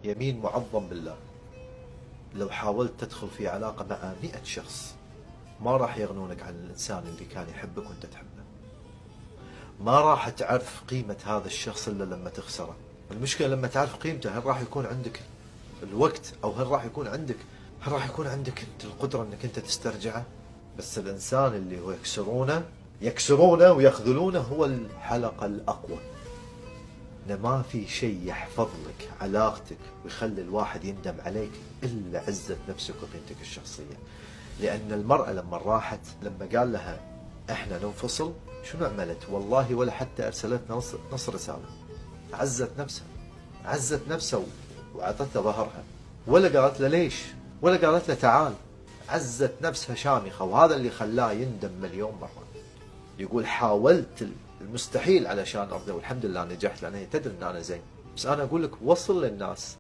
يمين معظم بالله، لو حاولت تدخل في علاقة مع 100 شخص ما راح يغنونك عن الإنسان اللي كان يحبك وأنت تحبه. ما راح تعرف قيمة هذا الشخص إلا لما تخسره. المشكلة لما تعرف قيمته، هل راح يكون عندك الوقت، أو هل راح يكون عندك أنت القدرة أنك أنت تسترجعه؟ بس الإنسان اللي هو يكسرونه ويخذلونه هو الحلقة الأقوى. إن ما في شيء يحفظ لك علاقتك ويخلي الواحد يندم عليك إلا عزة نفسك وقيمتك الشخصية. لأن المرأة لما راحت، لما قال لها احنا ننفصل، شنو عملت؟ والله ولا حتى ارسلت نص رسالة. عزت نفسها واعطته ظهرها، ولا قالت له ليش، ولا قالت له تعال. عزت نفسها شامخة، وهذا اللي خلاه يندم مليون مرة. يقول حاولت المستحيل علشان ارضيه، والحمد لله نجحت، لان هي تدري ان انا زين. بس انا اقول لك وصل للناس